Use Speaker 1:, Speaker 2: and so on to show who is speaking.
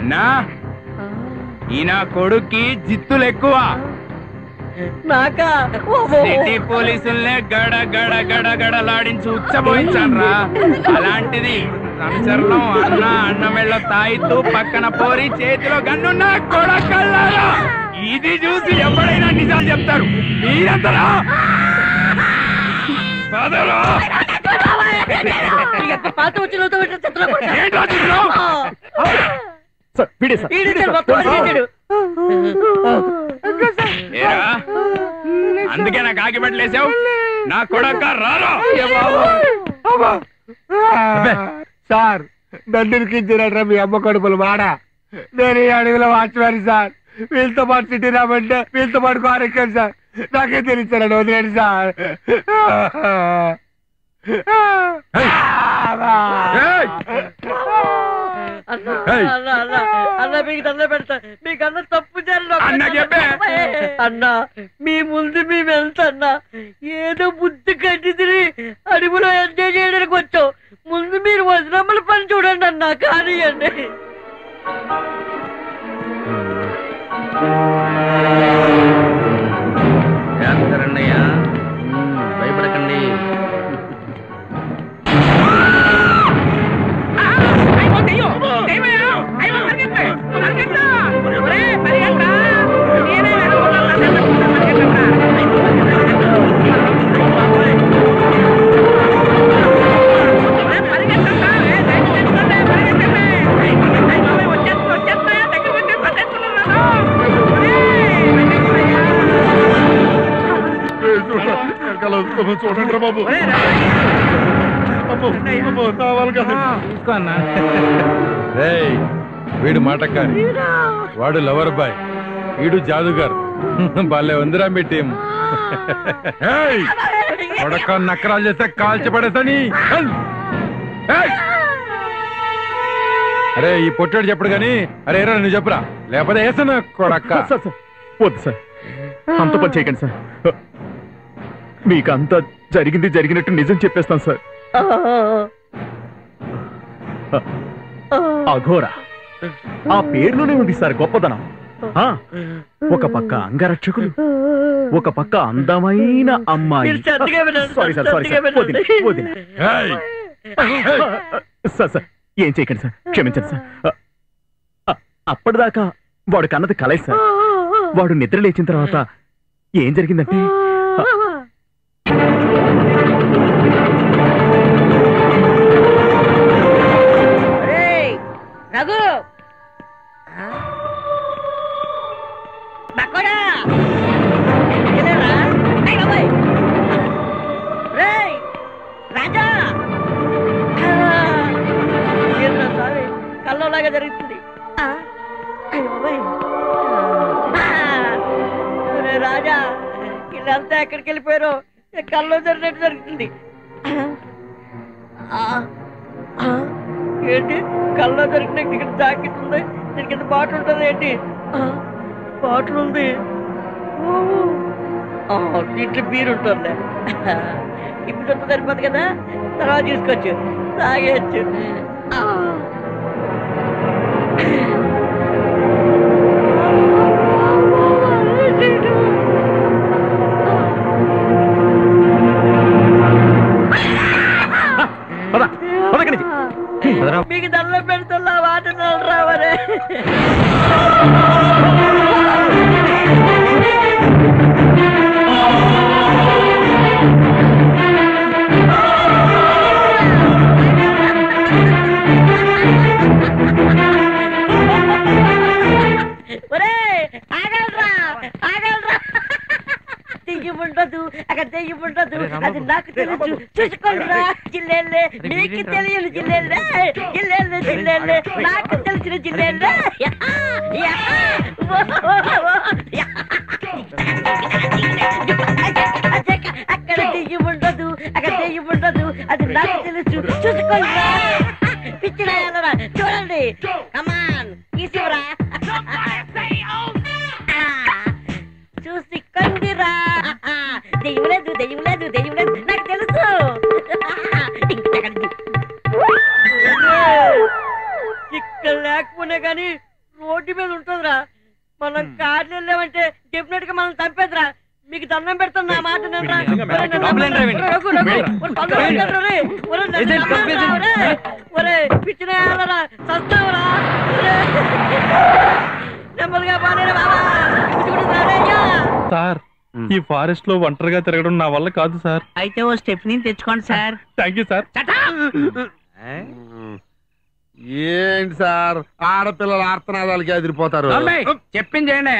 Speaker 1: అన్నా ఈయన కొడుక్కి జిత్తులు ఎక్కువ. సిటీ పోలీసుల్నే గడ గడ గడ గడలాడించి ఉచ్చబోయించాన్రా. అలాంటిది సంచలనం అన్న అన్నమెళ్ళ తాయితూ పక్కన పోరి చేతిలో గన్నున్న కొడకల్లారా. ఇది చూసి ఎవరైనా నిజాలు చెప్తారు. మీరంతరా అందుకే నాకు ఆగిపెట్టలేసావు. నా కొడక రారా
Speaker 2: సార్. నన్ను ఇరికించినట్రా మీ అమ్మ కడుపులు మాడ. నేను ఈ అడవిలో వాచ్మాని సార్. వీళ్ళతో పాటు సిటీ రామంటే వీళ్ళతో పాటు కారు ఎక్కాను సార్. నాకే తెలిసాను, వదిలేండి సార్.
Speaker 3: అన్న మీకు దండ పెడతా. మీకన్నా తప్పు అన్నా. మీ ముందు మేము వెళ్తాన్నా. ఏదో బుద్ధి కట్టి తిని అడుగులో ఎంజాయ్ చేయడానికి వచ్చాం. ముందు మీరు వజ్రమ్మల పని చూడండి అన్నా. కానియండి.
Speaker 1: భయపడకండి.
Speaker 2: చూడండి బాబు.
Speaker 4: వీడు మాటకారి, వాడు లవర్ బాయ్, వీడు జాదుగారు. భలే ఉందిరా మీ టీం. కొడక నక్కరాలు చేస్తే కాల్చి పడేసని. అరే ఈ పొట్టాడు చెప్పడు గాని, అరే రా నువ్వు చెప్పురా, లేకపోతే వేసాను కొడక్క.
Speaker 5: వద్దు సార్, అంత పని చేయకండి సార్. మీకు అంతా జరిగింది జరిగినట్టు నిజం చెప్పేస్తాను సార్. అఘోరా ఆ పేర్లోనే ఉంది సార్ గొప్పదనం. ఒక పక్క అంగరక్షకులు, ఒక పక్క అందమైన అమ్మాయి. Sorry sir, sorry sir. Sir sir ఏం చేయకండి సార్, క్షమించండి సార్. అప్పటిదాకా వాడు కన్నది కలై సార్. వాడు నిద్ర లేచిన తర్వాత ఏం జరిగిందంటే,
Speaker 3: రఘు రాజా కల్లోలాగా జరుగుతుంది. రాజా వీళ్ళంతా ఎక్కడికి వెళ్ళిపోయారో కల్లో జరిగినట్టు జరుగుతుంది. ఏంటి కల్లో దొరికినట్టు ఇక్కడ జాకెట్ ఉంది, దీని కింద బాటిల్ ఉంటుంది. ఏంటి బాటిల్ ఉంది, దీంట్లో బీరు ఉంటుంది. ఇప్పుడు అంతా సరిపోదు కదా, తర్వాత తీసుకోవచ్చు, తాగేయచ్చు. మీకు దండం పెడుతున్నా వాటిని రావరే. దెయ్యముండదు, అక్కడ దెయ్యముండదు, అది నాకు తెలుసు. చూసుకోండిరా జిల్లెళ్ళే, మీకు తెలియని జిల్లెళ్ళే, జిల్లెళ్ళే జిల్లెళ్ళే, నాకు తెలిసిన జిల్లెళ్ళే. అక్కడ దెయ్యముండదు, అక్కడ దెయ్యముండదు, అది నాకు తెలుసు. చూసుకోండిరా పిచ్చిరా, చూడండి. కమాన్ ఈసివరా, చూసి కొందిరా. దెయ్యం లేదు, దెయ్యం లేదు, దెయ్యం లేదు, నాకు తెలుసు. ఇక్కడ లేకపోయినా కానీ రోడ్డు మీద ఉంటుందిరా. మనం కార్లు వెళ్ళామంటే డెఫినెట్ గా మనం చంపేదిరా. మీకు దండం పెడుతున్నా నా మాట పిచ్చిన చస్తావురా. నెమ్మదిగా బాగా బాబా.
Speaker 4: సార్ ఈ ఫారెస్ట్ లో ఒంటరిగా తిరగడం నా వల్ల కాదు సార్.
Speaker 3: అయితే ఓ స్టెప్ని తెచ్చుకోండి సార్.
Speaker 4: Thank you sir.
Speaker 2: ఏంటి సార్ ఆడపిల్లల ఆర్తనాదాలకి ఎదిరిపోతారు.
Speaker 1: చెప్పింది చేయండి.